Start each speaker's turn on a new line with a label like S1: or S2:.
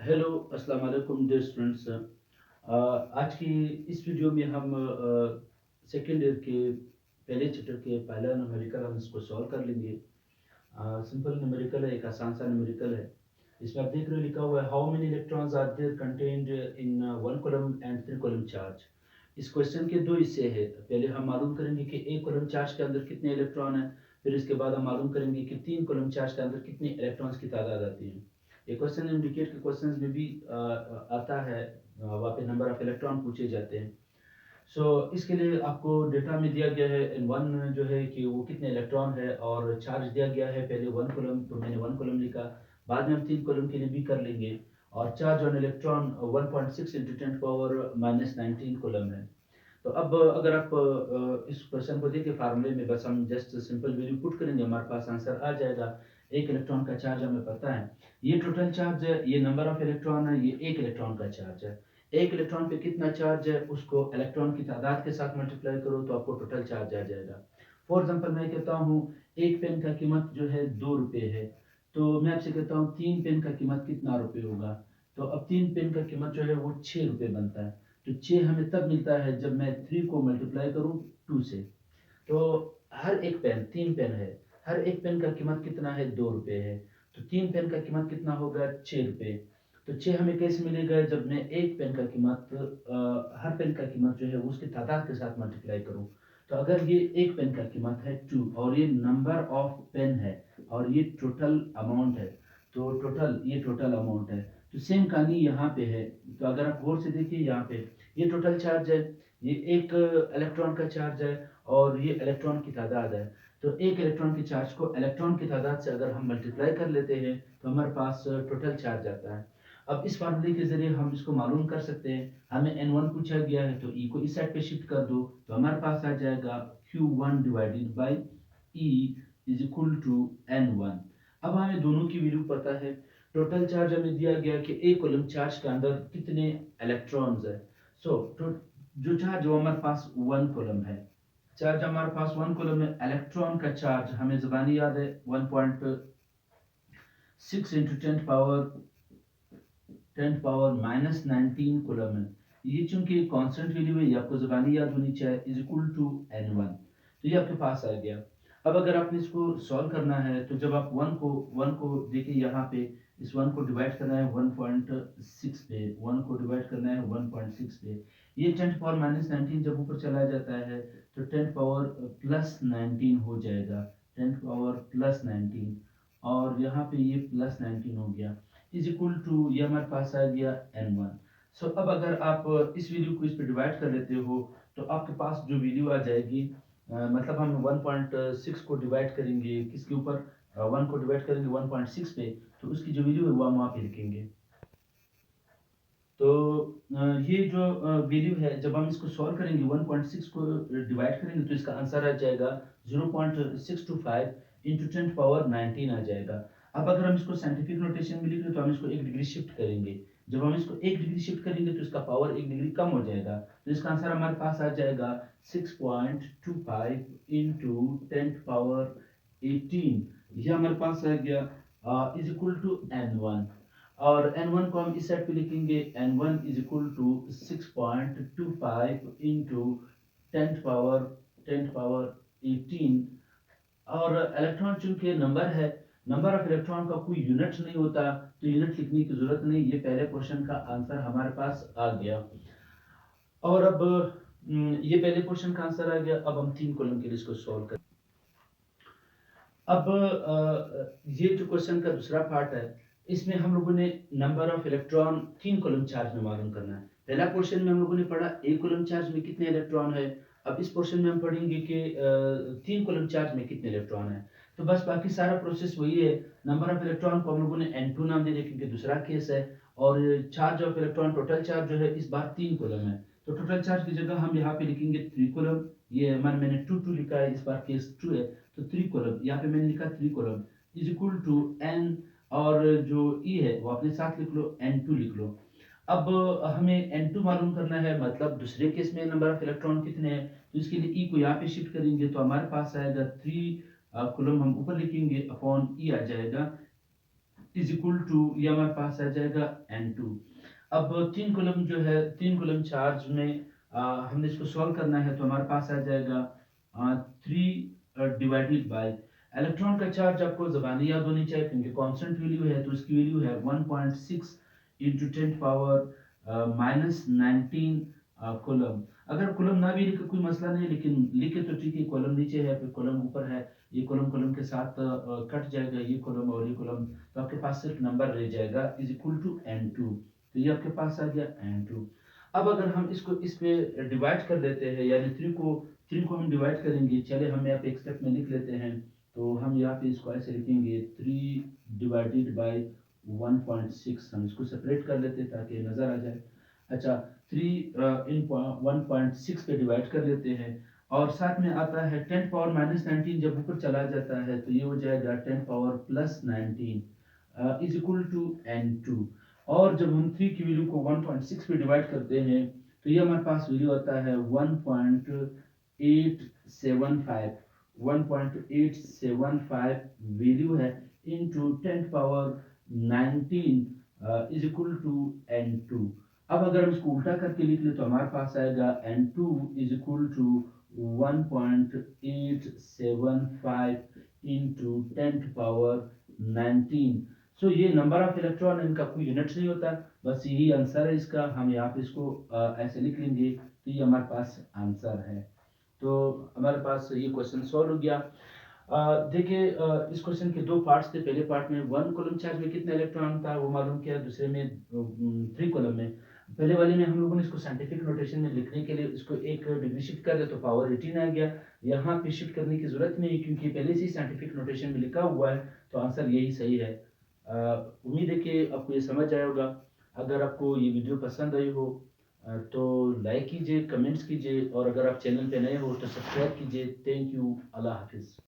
S1: Hello, अस्सलाम वालेकुम dear students. आज की इस वीडियो में हम सेकेंड ईयर के पहले चैप्टर के पहला न्यूमेरिकल हम इसको सॉल्व कर लेंगे। सिंपल न्यूमेरिकल है, एक आसान सा न्यूमेरिकल है। इसमें आप देख रहे हो लिखा हुआ है how many electrons are there contained in one coulomb and three coulomb charge. इस क्वेश्चन के दो हिस्से हैं। पहले हम मालूम करेंगे कि एक कॉलम चार्ज के अंदर कितने इलेक्ट्रॉन हैं, फिर इसके बाद हम मालूम करेंगे कि तीन कॉलम चार्ज के अंदर कितने इलेक्ट्रॉन्स की तादाद आती है। ये क्वेश्चन इंडिकेट के क्वेश्चंस में भी आता है। वहाँ पे नंबर ऑफ इलेक्ट्रॉन पूछे जाते हैं। इसके लिए आपको डेटा में दिया गया है इन वन जो है कि वो कितने इलेक्ट्रॉन है और चार्ज दिया गया है। पहले वन कॉलम तो मैंने वन कॉलम लिखा, बाद में हम तीन कॉलम के लिए भी कर लेंगे। और charge on electron 1.6 into 10 power minus 19 column है। तो अब अगर आप इस क्वेश्चन को देखिए फार्मूले में, बस हम जस्ट सिंपल वैल्यू पुट करेंगे, हमारे पास आंसर आ जाएगा। एक इलेक्ट्रॉन का चार्ज हमें पता है, ये टोटल चार्ज है, ये नंबर ऑफ इलेक्ट्रॉन है, ये एक इलेक्ट्रॉन का चार्ज है। एक इलेक्ट्रॉन पे कितना चार्ज है उसको इलेक्ट्रॉन की तादाद के साथ मल्टीप्लाई करो तो आपको टोटल चार्ज आ जाएगा। फॉर एग्जांपल मैं कहता हूँ एक पेन का कीमत जो है 2 रुपये है, तो मैं आपसे कहता हूँ तीन पेन का कीमत कितना रुपये होगा। तो अब तीन पेन का कीमत जो है वो 6 रुपये बनता है। तो 6 हमें तब मिलता है जब मैं 3 को मल्टीप्लाई करूँ 2 से। तो हर एक पेन, तीन पेन है, हर एक पेन का कीमत कितना है, 2 रुपये है। तो तीन पेन का कीमत कितना होगा, 6 रुपये। तो 6 हमें कैसे मिलेगा, जब मैं एक पेन का कीमत हर पेन का कीमत जो है वो उसकी तादाद के साथ मल्टीप्लाई करूँ। तो अगर ये एक पेन का कीमत है 2 और ये नंबर ऑफ पेन है और ये टोटल अमाउंट है, तो टोटल ये टोटल अमाउंट है। तो सेम कहानी यहाँ पे है। तो अगर आप गौर से देखिए यहाँ पे ये टोटल चार्ज है, ये एक इलेक्ट्रॉन का चार्ज है और ये इलेक्ट्रॉन की तादाद है। तो एक इलेक्ट्रॉन के चार्ज को इलेक्ट्रॉन की तादाद से अगर हम मल्टीप्लाई कर लेते हैं तो हमारे पास टोटल चार्ज आता है। अब इस फार्मूले के जरिए हम इसको मालूम कर सकते हैं। हमें n1 पूछा गया है तो e को इस साइड पे शिफ्ट कर दो तो हमारे पास आ जाएगा q1 divided by e is equal to n1। अब हमें दोनों की वैल्यू पता है। टोटल चार्ज हमें दिया गया कि एक कूलम चार्ज के अंदर कितने इलेक्ट्रॉन्स है। जो चार्ज वो हमारे पास वन कूलम है, चार्ज हमारे पास वन कूलम है। इलेक्ट्रॉन का चार्ज हमें ज़बानी याद है 1.6 इंटू 10 पावर माइनस 19 कूलम है। ये चूंकि कांस्टेंट वैल्यू है, ये आपको ज़बानी याद होनी चाहिए, इज इक्वल टू n1। तो ये आपके पास आ गया। अब अगर आपने इसको सॉल्व करना है तो जब आप वन को देखिए यहाँ पे, इस वन को डिवाइड करना है 1.6 पे, वन को डिवाइड करना है 1.6 पे। ये 10 पावर माइनस 19 जब ऊपर चला जाता है तो 10 पावर प्लस 19 हो जाएगा, 10 पावर प्लस 19। और यहाँ पे ये प्लस 19 हो गया, इज इक्वल टू ये हमारे पास आ गया n1। अब अगर आप इस वैल्यू को इस पे डिवाइड कर लेते हो तो आपके पास जो वैल्यू आ जाएगी, मतलब हम 1.6 को डिवाइड करेंगे किसके ऊपर, 1 को डिवाइड करेंगे 1.6 पे, तो उसकी जो वैल्यू है वो हम वहाँ पे लिखेंगे। तो ये जो वैल्यू है जब हम इसको सॉल्व करेंगे 1.6 को डिवाइड करेंगे तो इसका आंसर आ जाएगा 0.625 इंटू 10 पावर 19 आ जाएगा। अब अगर हम इसको साइंटिफिक नोटेशन में लिख रहे तो हम इसको एक डिग्री शिफ्ट करेंगे। जब हम इसको एक डिग्री शिफ्ट करेंगे तो इसका पावर एक डिग्री कम हो जाएगा, तो इसका आंसर हमारे पास आ जाएगा 6.25 इंटू 10 पावर 18। ये हमारे पास आ गया इज इक्वल टू n1। और n1 को हम इस साइड पे लिखेंगे, n1 is equal to 6.25 into 10 power 18। और इलेक्ट्रॉन चूंकि नंबर है, नंबर ऑफ इलेक्ट्रॉन का कोई यूनिट नहीं होता, तो यूनिट लिखने की जरूरत नहीं। ये पहले क्वेश्चन का आंसर हमारे पास आ गया। और अब ये पहले क्वेश्चन का आंसर आ गया। अब हम तीन कॉलम के लिए इसको सॉल्व करें। अब ये जो क्वेश्चन का दूसरा पार्ट है, इसमें हम लोगों ने नंबर ऑफ इलेक्ट्रॉन तीन कॉलम चार्ज में मालूम करना है। पहला क्वेश्चन में हम लोगों ने पढ़ा एक कॉलम चार्ज में कितने इलेक्ट्रॉन है। अब इस क्वेश्चन में हम पढ़ेंगे कि तीन कॉलम चार्ज में कितने इलेक्ट्रॉन है। तो बस बाकी सारा प्रोसेस वही है। नंबर ऑफ इलेक्ट्रॉन को हम लोगों ने n2 नाम दे दिया क्योंकि दूसरा केस है। और charge of electron, total charge जो है इस बार तीन कॉलम है, तो टोटल चार्ज की जगह हम यहाँ पे लिखेंगे 3 कॉलम। ये मैंने 2 लिखा है, इस बार केस 2 है, तो 3 कॉलम यहाँ पे मैंने लिखा 3 coulomb is equal to n। और जो e है वो अपने साथ लिख लो, n2 लिख लो। अब हमें n2 मालूम करना है, मतलब दूसरे केस में नंबर ऑफ इलेक्ट्रॉन कितने हैं, तो इसके लिए e को यहाँ पे शिफ्ट करेंगे तो हमारे पास आएगा 3 कॉलम हम ऊपर लिखेंगे अपॉन e आ जाएगा इज इक्वल टू, ये हमारे पास आ जाएगा N2। अब तीन कॉलम जो है, तीन कॉलम चार्ज में हमने इसको सॉल्व करना है, तो हमारे पास आ जाएगा 3 डिवाइडेड बाय इलेक्ट्रॉन का चार्ज। आपको ज़बानी याद होनी चाहिए क्योंकि कांस्टेंट वैल्यू है, तो इसकी वैल्यू है 1.6 इंटू 10 पावर माइनस 19 कॉलम। अगर कॉलम ना भी लिखे कोई मसला नहीं, लेकिन लिखे तो ठीक है। कॉलम नीचे है, फिर कॉलम ऊपर है, ये कॉलम कॉलम के साथ कट जाएगा, ये कॉलम और ये कॉलम, तो आपके पास सिर्फ नंबर रह जाएगा इज इक्वल टू N2। तो ये आपके पास आ गया N2। अब अगर हम इसको इस पे डिवाइड कर लेते हैं, यानी 3 को हम डिवाइड करेंगे, चले हम यहाँ पे एक स्टेप में लिख लेते हैं। तो हम यहाँ पे इसको ऐसे लिखेंगे 3 डिवाइडेड बाय 1.6। हम इसको सेपरेट कर लेते हैं ताकि नज़र आ जाए। अच्छा, 3 इन 1.6 पे डिवाइड कर लेते हैं, और साथ में आता है 10 पावर माइनस 19। जब ऊपर चला जाता है तो ये हो जाएगा 10 power plus 19 is equal to N2। और जब हम 3 की वैल्यू को 1.6 पे डिवाइड करते हैं, तो ये हमारे पास वैल्यू आता है 1.875। 1.875 वैल्यू है into 10 power 19 is equal to N2। अब अगर हम इसको उल्टा करके लिख ले तो हमारे पास आएगा N2 is equal to 1.875 into 10 power 19। So ये नंबर ऑफ इलेक्ट्रॉन, इनका कोई यूनिट नहीं होता, बस यही आंसर है इसका। हम यहाँ पे इसको ऐसे लिख लेंगे, तो ये हमारे पास आंसर है। तो हमारे पास ये क्वेश्चन सॉल्व हो गया। देखिए, इस क्वेश्चन के दो पार्ट्स थे। पहले पार्ट में 1 कॉलम चार्ज में कितना इलेक्ट्रॉन था वो मालूम किया, दूसरे में 3 कॉलम में। पहले वाले में हम लोगों ने इसको साइंटिफिक नोटेशन में लिखने के लिए इसको एक डिग्री शिफ्ट कर दिया तो पावर 18 आ गया। यहाँ पे शिफ्ट करने की जरूरत नहीं क्योंकि पहले से ही साइंटिफिक नोटेशन में लिखा हुआ है, तो आंसर यही सही है। उम्मीद है कि आपको ये समझ आया होगा। अगर आपको ये वीडियो पसंद आई हो तो लाइक कीजिए, कमेंट्स कीजिए, और अगर आप चैनल पे नए हो तो सब्सक्राइब कीजिए। Thank you. अल्लाह हाफिज़।